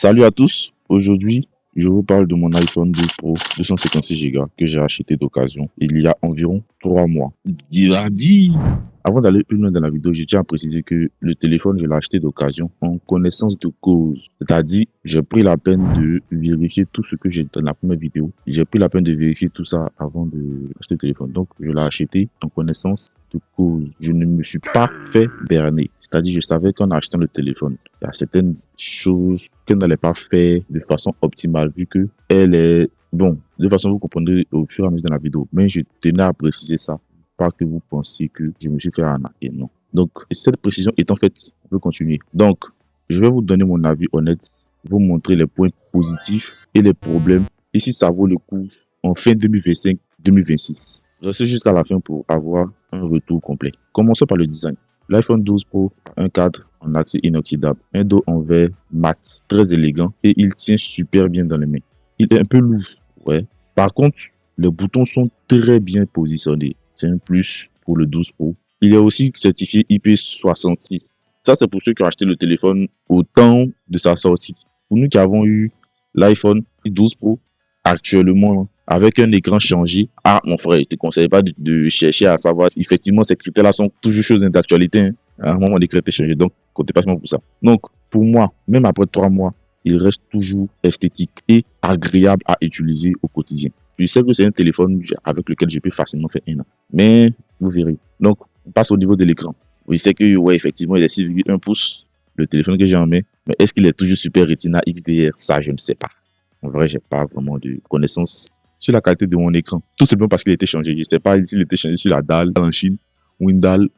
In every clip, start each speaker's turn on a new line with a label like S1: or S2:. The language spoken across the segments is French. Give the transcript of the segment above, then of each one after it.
S1: Salut à tous, aujourd'hui je vous parle de mon iPhone 12 Pro 256 Go que j'ai acheté d'occasion il y a environ 3 mois. Ziradi. Avant d'aller plus loin dans la vidéo, je tiens à préciser que le téléphone je l'ai acheté d'occasion en connaissance de cause. C'est-à-dire, j'ai pris la peine de vérifier tout ce que j'ai dans la première vidéo. J'ai pris la peine de vérifier tout ça avant de acheter le téléphone. Donc je l'ai acheté en connaissance de cause. Je ne me suis pas fait berner. C'est-à-dire, je savais qu'en achetant le téléphone, il y a certaines choses qu'elle n'allait pas faire de façon optimale vu que elle est... Bon, de toute façon, vous comprendrez au fur et à mesure de la vidéo. Mais je tenais à préciser ça. Pas que vous pensiez que je me suis fait arnaquer, non. Donc, cette précision étant faite, on peut continuer. Donc, je vais vous donner mon avis honnête, vous montrer les points positifs et les problèmes. Et si ça vaut le coup, en fin 2025-2026. Restez jusqu'à la fin pour avoir un retour complet. Commençons par le design. L'iPhone 12 Pro a un cadre en acier inoxydable, un dos en verre mat, très élégant et il tient super bien dans les mains. Il est un peu lourd, ouais. Par contre, les boutons sont très bien positionnés. C'est un plus pour le 12 Pro. Il est aussi certifié IP66. Ça, c'est pour ceux qui ont acheté le téléphone au temps de sa sortie. Pour nous qui avons eu l'iPhone 12 Pro, actuellement, avec un écran changé, mon frère, je ne te conseille pas de chercher à savoir. Effectivement, ces critères-là sont toujours choses d'actualité. Hein. À un moment, l'écran était changé. Donc, comptez pas pour ça. Donc, pour moi, même après 3 mois, il reste toujours esthétique et agréable à utiliser au quotidien. Je sais que c'est un téléphone avec lequel je peux facilement faire 1 an. Mais, vous verrez. Donc, on passe au niveau de l'écran. Je sais que, ouais, effectivement, il est 6,1 pouces, le téléphone que j'ai en main. Mais est-ce qu'il est toujours Super Retina XDR? Ça, je ne sais pas. En vrai, j'ai pas vraiment de connaissances sur la qualité de mon écran. Tout simplement parce qu'il a été changé. Je ne sais pas s'il a été changé sur la dalle en Chine ou une dalle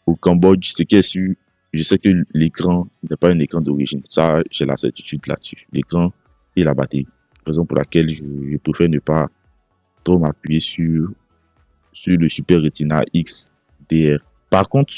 S1: au Cambodge. Ce qui est sûr, je sais que l'écran n'est pas un écran d'origine. Ça, j'ai la certitude là-dessus. L'écran et la batterie. Raison pour laquelle je préfère ne pas trop m'appuyer sur le Super Retina XDR. Par contre,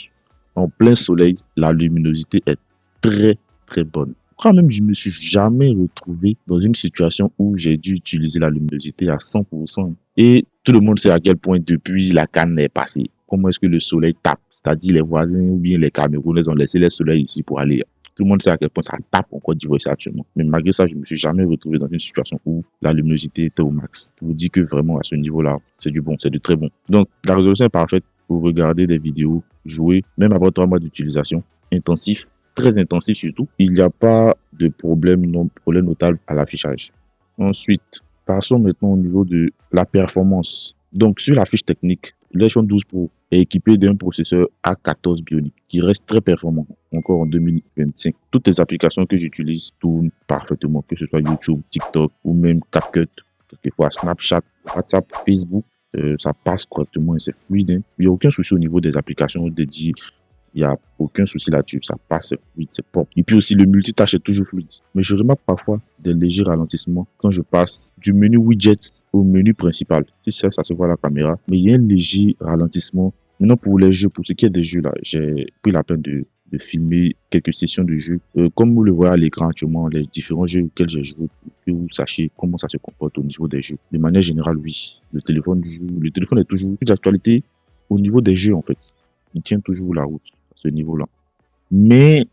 S1: en plein soleil, la luminosité est très, très bonne. Quand même, je me suis jamais retrouvé dans une situation où j'ai dû utiliser la luminosité à 100%. Et tout le monde sait à quel point depuis la canne est passée, comment est-ce que le soleil tape. C'est-à-dire les voisins ou bien les Camerounais ont laissé le soleil ici pour aller. Tout le monde sait à quel point ça tape en Côte d'Ivoire actuellement. Mais malgré ça, je ne me suis jamais retrouvé dans une situation où la luminosité était au max. Je vous dis que vraiment à ce niveau-là, c'est du bon, c'est du très bon. Donc la résolution est parfaite pour regarder des vidéos, jouer, même après 3 mois d'utilisation, intensif, très intensif surtout. Il n'y a pas de problème notable à l'affichage. Ensuite, passons maintenant au niveau de la performance. Donc sur la fiche technique, l'iPhone 12 Pro est équipé d'un processeur A14 Bionic qui reste très performant encore en 2025. Toutes les applications que j'utilise tournent parfaitement, que ce soit YouTube, TikTok ou même CapCut, quelquefois Snapchat, WhatsApp, Facebook. Ça passe correctement et c'est fluide. Hein. Il n'y a aucun souci au niveau des applications dédiées. Il n'y a aucun souci là-dessus. Ça passe, c'est fluide, c'est propre. Et puis aussi, le multitâche est toujours fluide. Mais je remarque parfois des légers ralentissements quand je passe du menu widgets au menu principal. Tu sais, ça se voit à la caméra. Mais il y a un léger ralentissement. Maintenant, pour les jeux, pour ce qui est des jeux là, j'ai pris la peine de filmer quelques sessions de jeu. Comme vous le voyez à l'écran actuellement, les différents jeux auxquels j'ai joué, pour que vous sachiez comment ça se comporte au niveau des jeux. De manière générale, oui, le téléphone est toujours d'actualité au niveau des jeux en fait. Il tient toujours la route à ce niveau-là. Mais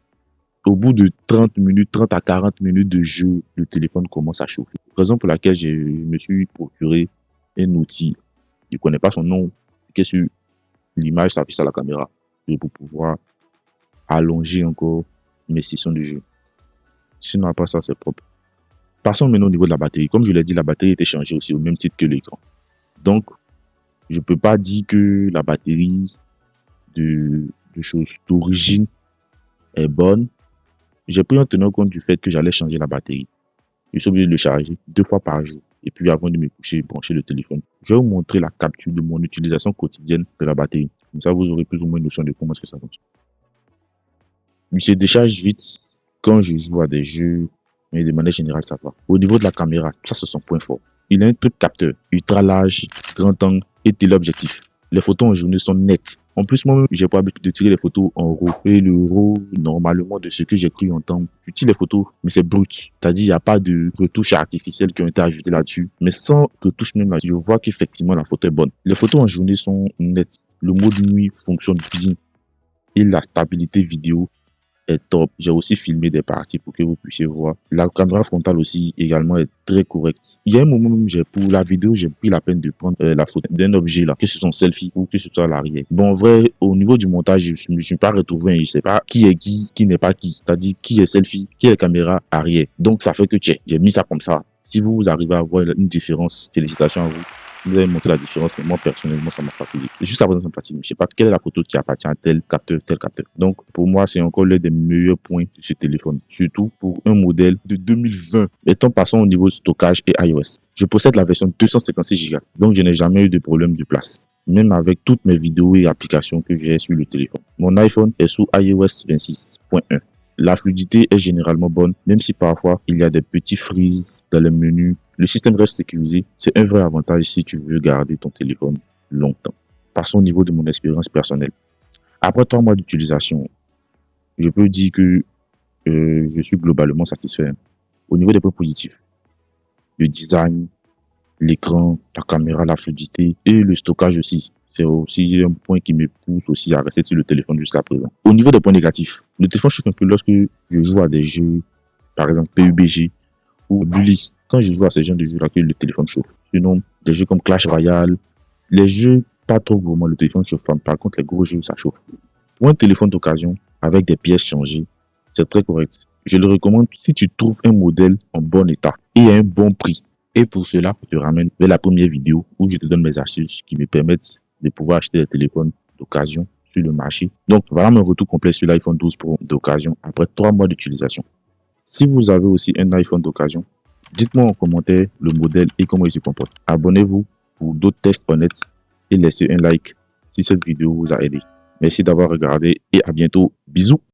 S1: au bout de 30 minutes, 30 à 40 minutes de jeu, le téléphone commence à chauffer. Raison pour laquelle je me suis procuré un outil. Je ne connais pas son nom, qui est sur l'image s'affiche à la caméra pour pouvoir allonger encore mes sessions de jeu. Sinon, après ça, c'est propre. Passons maintenant au niveau de la batterie. Comme je l'ai dit, la batterie était changée aussi au même titre que l'écran. Donc, je ne peux pas dire que la batterie de choses d'origine est bonne. J'ai pris en tenant compte du fait que j'allais changer la batterie. Je suis obligé de le charger 2 fois par jour. Et puis avant de me coucher, brancher le téléphone. Je vais vous montrer la capture de mon utilisation quotidienne de la batterie. Comme ça, vous aurez plus ou moins une notion de comment est-ce que ça fonctionne. Il se décharge vite quand je joue à des jeux, mais de manière générale, ça va. Au niveau de la caméra, ça c'est son point fort. Il a un triple capteur, ultra large, grand angle et téléobjectif. Les photos en journée sont nettes. En plus, moi-même, j'ai pas l'habitude de tirer les photos en RAW. Et le RAW, normalement, de ce que j'ai cru entendre, tu tires les photos, mais c'est brut. C'est-à-dire, il n'y a pas de retouches artificielles qui ont été ajoutées là-dessus. Mais sans retouche même là, je vois qu'effectivement, la photo est bonne. Les photos en journée sont nettes. Le mode nuit fonctionne bien. Et la stabilité vidéo est top. J'ai aussi filmé des parties pour que vous puissiez voir. La caméra frontale aussi également est très correcte. Il y a un moment même, pour la vidéo, j'ai pris la peine de prendre la photo d'un objet là, que ce soit un selfie ou que ce soit à l'arrière. Bon, en vrai, au niveau du montage, je me suis pas retrouvé, je sais pas qui est qui n'est pas qui. C'est-à-dire qui est selfie, qui est caméra arrière. Donc ça fait que j'ai mis ça comme ça. Si vous arrivez à voir une différence, félicitations à vous. Vous avez montré la différence, mais moi, personnellement, ça m'a fatigué. C'est juste la photo, ça me fatigue. Je sais pas quelle est la photo qui appartient à tel capteur, tel capteur. Donc, pour moi, c'est encore l'un des meilleurs points de ce téléphone. Surtout pour un modèle de 2020. Mettons, passons au niveau stockage et iOS. Je possède la version 256 Go. Donc, je n'ai jamais eu de problème de place. Même avec toutes mes vidéos et applications que j'ai sur le téléphone. Mon iPhone est sous iOS 26.1. La fluidité est généralement bonne, même si parfois il y a des petits freezes dans les menus. Le système reste sécurisé. C'est un vrai avantage si tu veux garder ton téléphone longtemps. Passons au niveau de mon expérience personnelle. Après 3 mois d'utilisation, je peux dire que je suis globalement satisfait. Au niveau des points positifs, le design, l'écran, la caméra, la fluidité et le stockage aussi. C'est aussi un point qui me pousse aussi à rester sur le téléphone jusqu'à présent. Au niveau des points négatifs, le téléphone chauffe un peu lorsque je joue à des jeux, par exemple PUBG ou Bully. Quand je joue à ces genres de jeux-là, que le téléphone chauffe. Sinon, des jeux comme Clash Royale, les jeux pas trop gourmands, le téléphone chauffe pas. Par contre, les gros jeux, ça chauffe. Pour un téléphone d'occasion, avec des pièces changées, c'est très correct. Je le recommande si tu trouves un modèle en bon état et à un bon prix. Et pour cela, je te ramène vers la première vidéo où je te donne mes astuces qui me permettent de pouvoir acheter des téléphones d'occasion sur le marché. Donc, voilà mon retour complet sur l'iPhone 12 Pro d'occasion après 3 mois d'utilisation. Si vous avez aussi un iPhone d'occasion, dites-moi en commentaire le modèle et comment il se comporte. Abonnez-vous pour d'autres tests honnêtes et laissez un like si cette vidéo vous a aidé. Merci d'avoir regardé et à bientôt. Bisous.